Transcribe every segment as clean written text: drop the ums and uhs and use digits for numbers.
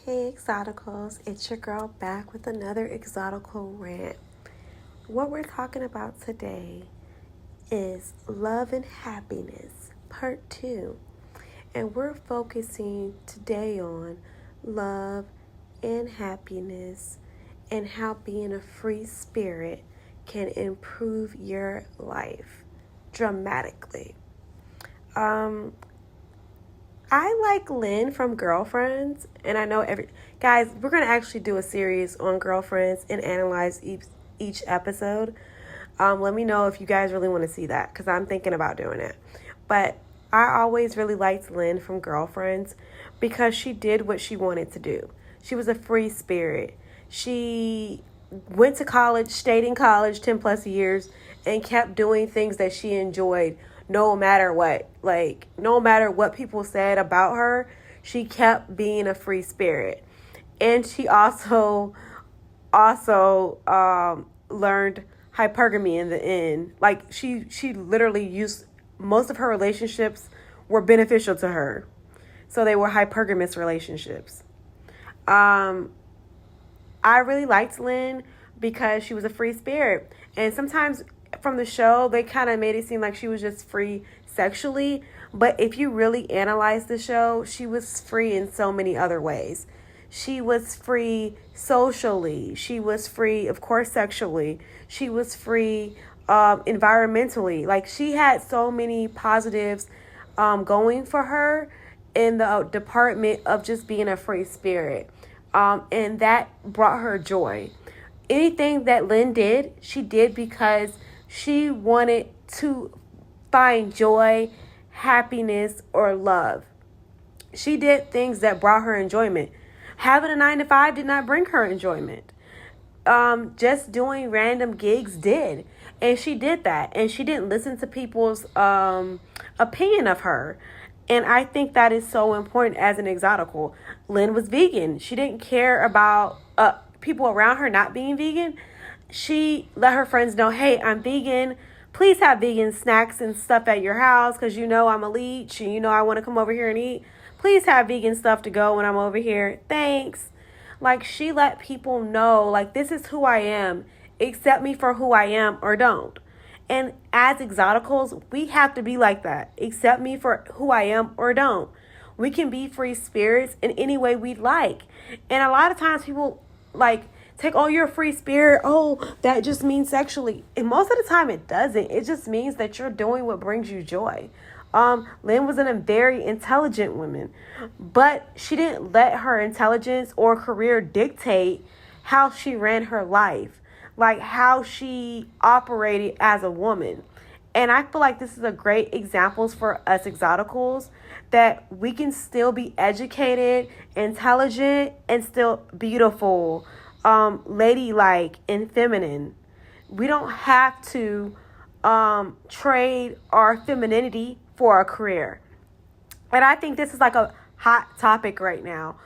Hey Exoticals, it's your girl back with another Exotical rant. What we're talking about today is love and happiness, part 2. And we're focusing today on love and happiness and how being a free spirit can improve your life dramatically. I like Lynn from Girlfriends, and I know guys, we're going to actually do a series on Girlfriends and analyze each episode. Let me know if you guys really want to see that, because I'm thinking about doing it. But I always really liked Lynn from Girlfriends because she did what she wanted to do. She was a free spirit. She went to college, stayed in college 10 plus years, and kept doing things that she enjoyed no matter what. Like, no matter what people said about her, she kept being a free spirit. And she also learned hypergamy in the end. Like, she literally used, most of her relationships were beneficial to her. So they were hypergamous relationships. I really liked Lynn because she was a free spirit. And sometimes from the show, they kind of made it seem like she was just free sexually. But if you really analyze the show, she was free in so many other ways. She was free socially. She was free, of course, sexually. She was free environmentally. Like, she had so many positives going for her in the department of just being a free spirit. And that brought her joy. Anything that Lynn did, she did because she wanted to find joy, happiness, or love. She did things that brought her enjoyment. Having a 9-to-5 did not bring her enjoyment. Just doing random gigs did. And she did that. And she didn't listen to people's opinion of her. And I think that is so important as an exotical. Lynn was vegan. She didn't care about people around her not being vegan. She let her friends know, hey, I'm vegan. Please have vegan snacks and stuff at your house because you know I'm a leech and you know I want to come over here and eat. Please have vegan stuff to go when I'm over here. Thanks. Like, she let people know, like, this is who I am. Accept me for who I am or don't. And as exoticals, we have to be like that. Accept me for who I am or don't. We can be free spirits in any way we'd like. And a lot of times people, like, take, oh, you're a free spirit. Oh, that just means sexually. And most of the time it doesn't. It just means that you're doing what brings you joy. Lynn was a very intelligent woman, but she didn't let her intelligence or career dictate how she ran her life, like how she operated as a woman. And I feel like this is a great example for us exoticals that we can still be educated, intelligent, and still beautiful, ladylike, and feminine. We don't have to trade our femininity for a career. And I think this is like a hot topic right now,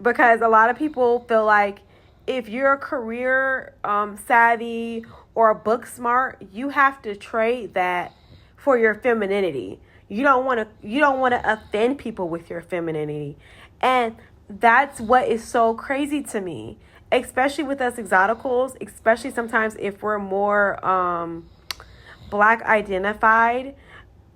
because a lot of people feel like if you're career savvy or book smart, you have to trade that for your femininity. You don't want to offend people with your femininity. And that's what is so crazy to me, especially with us exoticals, especially sometimes if we're more Black identified.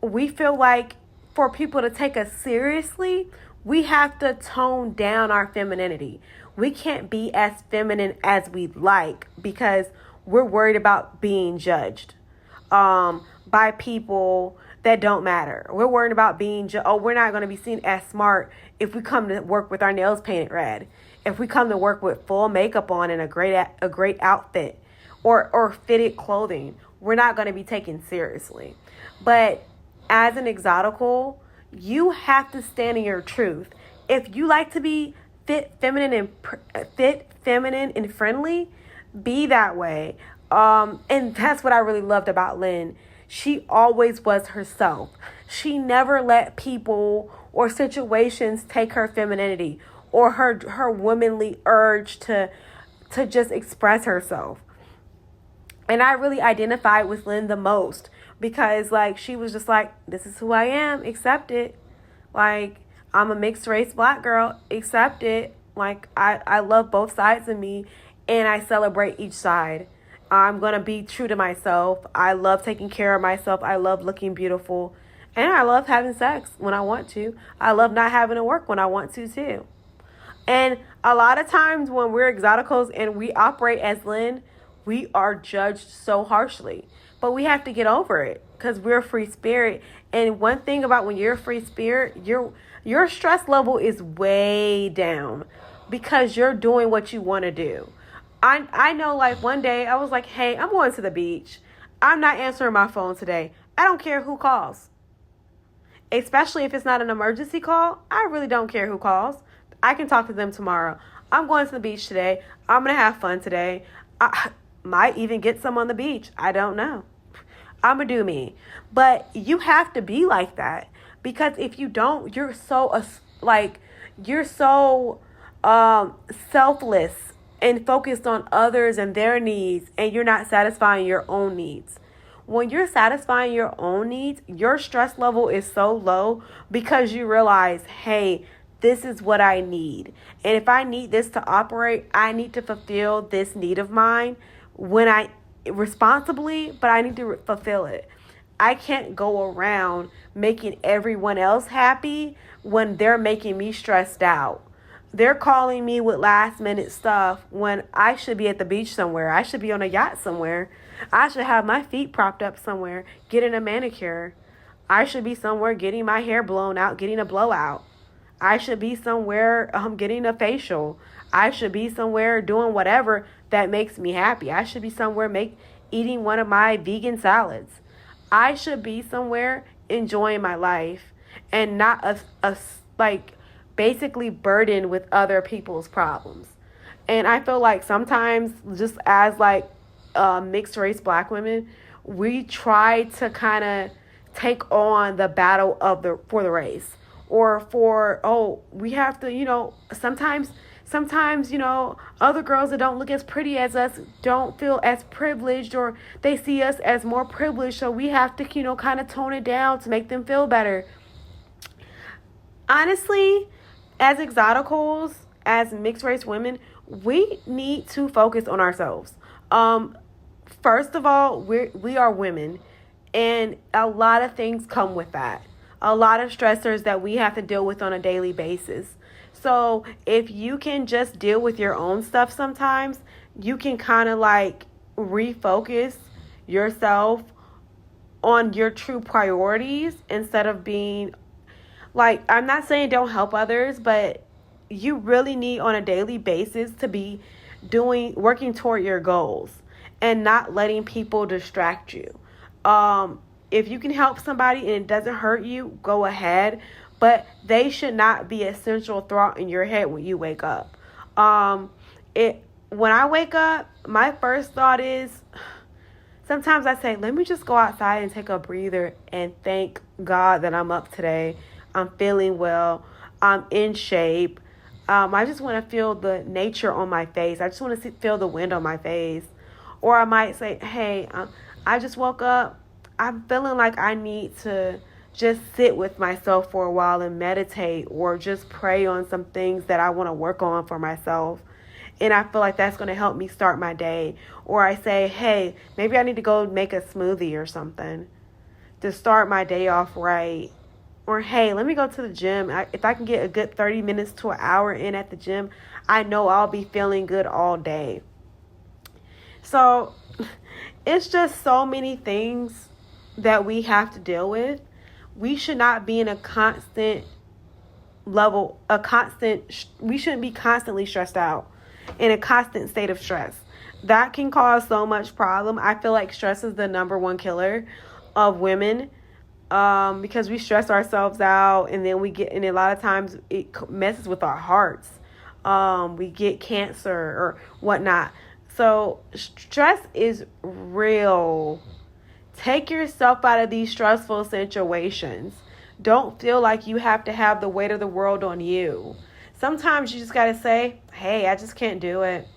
We feel like for people to take us seriously, we have to tone down our femininity. We can't be as feminine as we'd like because we're worried about being judged by people that don't matter. We're worried about being we're not going to be seen as smart if we come to work with our nails painted red. If we come to work with full makeup on and a great outfit or fitted clothing, we're not going to be taken seriously. But as an exotical, you have to stand in your truth. If you like to be fit, feminine, and friendly, be that way. And that's what I really loved about Lynn. She always was herself. She never let people or situations take her femininity or her womanly urge to just express herself. And I really identified with Lynn the most because, like, she was just like, this is who I am, accept it. Like, I'm a mixed race black girl. Accept it. Like, I love both sides of me, and I celebrate each side. I'm going to be true to myself. I love taking care of myself. I love looking beautiful. And I love having sex when I want to. I love not having to work when I want to, too. And a lot of times when we're exoticals and we operate as Lynn, we are judged so harshly. But we have to get over it because we're a free spirit. And one thing about when you're a free spirit, your stress level is way down because you're doing what you want to do. I know, like, one day I was like, hey, I'm going to the beach. I'm not answering my phone today. I don't care who calls. Especially if it's not an emergency call. I really don't care who calls. I can talk to them tomorrow. I'm going to the beach today. I'm going to have fun today. I might even get some on the beach. I don't know. I'm going to do me. But you have to be like that. Because if you don't, you're so, selfless and focused on others and their needs, and you're not satisfying your own needs. When you're satisfying your own needs, your stress level is so low because you realize, hey, this is what I need. And if I need this to operate, I need to fulfill this need of mine responsibly, but I need to fulfill it. I can't go around making everyone else happy when they're making me stressed out. They're calling me with last minute stuff when I should be at the beach somewhere. I should be on a yacht somewhere. I should have my feet propped up somewhere, getting a manicure. I should be somewhere getting my hair blown out, getting a blowout. I should be somewhere getting a facial. I should be somewhere doing whatever that makes me happy. I should be somewhere eating one of my vegan salads. I should be somewhere enjoying my life and not basically burdened with other people's problems. And I feel like sometimes, just as mixed race black women, we try to kind of take on the battle for the race, or we have to, sometimes other girls that don't look as pretty as us don't feel as privileged, or they see us as more privileged, so we have to kind of tone it down to make them feel better. Honestly, as exoticals, as mixed race women, we need to focus on ourselves. First of all, we are women, and a lot of things come with that. A lot of stressors that we have to deal with on a daily basis. So if you can just deal with your own stuff sometimes, you can kind of refocus yourself on your true priorities instead of being I'm not saying don't help others, but you really need on a daily basis to be working toward your goals and not letting people distract you. If you can help somebody and it doesn't hurt you, go ahead. But they should not be a central thought in your head when you wake up. When I wake up, my first thought is, sometimes I say, let me just go outside and take a breather and thank God that I'm up today. I'm feeling well. I'm in shape. I just want to feel the nature on my face. I just want to feel the wind on my face. Or I might say, hey, I just woke up. I'm feeling like I need to just sit with myself for a while and meditate, or just pray on some things that I want to work on for myself. And I feel like that's going to help me start my day. Or I say, hey, maybe I need to go make a smoothie or something to start my day off right. Or, hey, let me go to the gym. If I can get a good 30 minutes to an hour in at the gym, I know I'll be feeling good all day. So it's just so many things that we have to deal with. We should not be in we shouldn't be constantly stressed out, in a constant state of stress. That can cause so much problem. I feel like stress is the number one killer of women, because we stress ourselves out, and then and a lot of times it messes with our hearts. We get cancer or whatnot. So stress is real. Take yourself out of these stressful situations. Don't feel like you have to have the weight of the world on you. Sometimes you just got to say, hey, I just can't do it.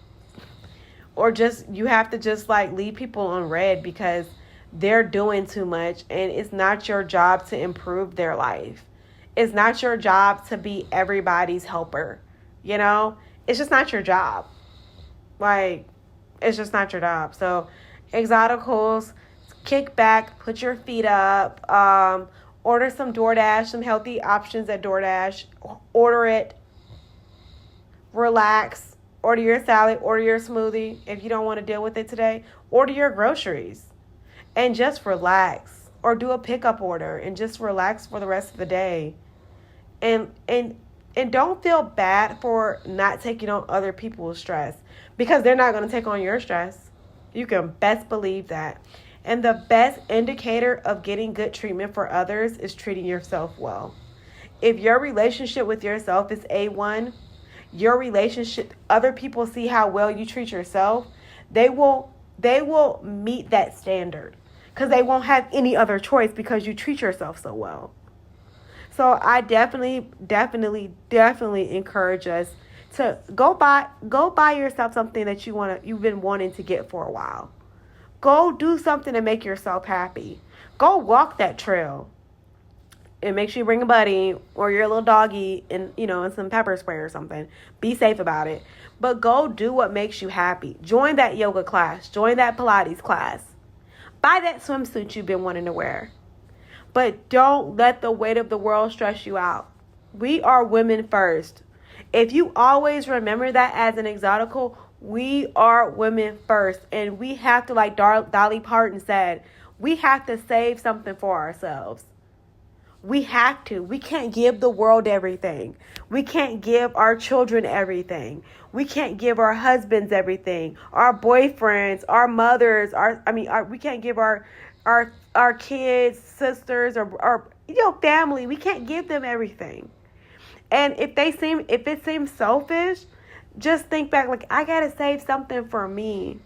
Or you have to leave people on red because they're doing too much, and it's not your job to improve their life. It's not your job to be everybody's helper. You know, it's just not your job. Like, it's just not your job. So, exoticals, kick back, put your feet up, order some DoorDash, some healthy options at DoorDash. Order it, relax, order your salad, order your smoothie. If you don't want to deal with it today, order your groceries and just relax, or do a pickup order and just relax for the rest of the day. And don't feel bad for not taking on other people's stress, because they're not going to take on your stress. You can best believe that. And the best indicator of getting good treatment for others is treating yourself well. If your relationship with yourself is A1, your relationship, other people see how well you treat yourself, they will meet that standard, because they won't have any other choice because you treat yourself so well. So I definitely encourage us to go buy yourself something that you've been wanting to get for a while. Go do something to make yourself happy. Go walk that trail. And make sure you bring a buddy or your little doggy and some pepper spray or something. Be safe about it. But go do what makes you happy. Join that yoga class. Join that Pilates class. Buy that swimsuit you've been wanting to wear. But don't let the weight of the world stress you out. We are women first. If you always remember that as an exotical, we are women first. And we have to, like Dolly Parton said, we have to save something for ourselves. We have to. We can't give the world everything. We can't give our children everything. We can't give our husbands everything. Our boyfriends, our mothers, we can't give our kids, sisters, or our family. We can't give them everything. And if it seems selfish, just think back, like, I gotta save something for me.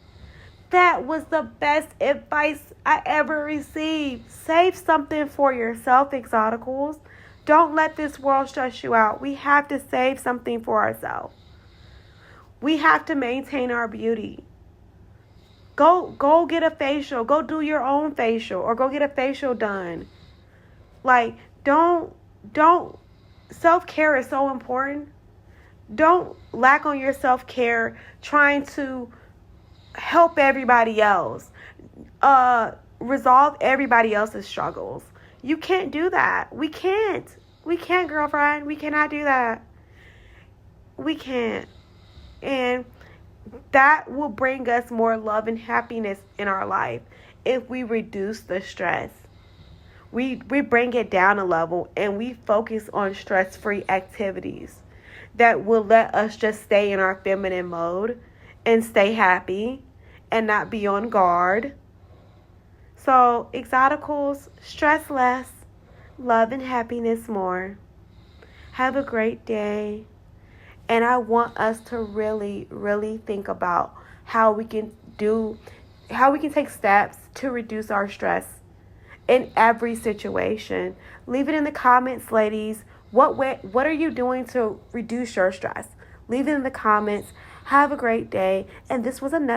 That was the best advice I ever received. Save something for yourself, exoticals. Don't let this world stress you out. We have to save something for ourselves. We have to maintain our beauty. Go get a facial. Go do your own facial, or go get a facial done. Like, don't self-care is so important. Don't lack on your self-care trying to help everybody else, resolve everybody else's struggles. You can't do that. We can't, girlfriend. We cannot do that. We can't. And that will bring us more love and happiness in our life if we reduce the stress. We bring it down a level and we focus on stress-free activities that will let us just stay in our feminine mode and stay happy and not be on guard. So, exoticals, stress less, love and happiness more. Have a great day. And I want us to really, really think about how we can take steps to reduce our stress in every situation. Leave it in the comments, ladies. What are you doing to reduce your stress? Leave it in the comments. Have a great day. And this was another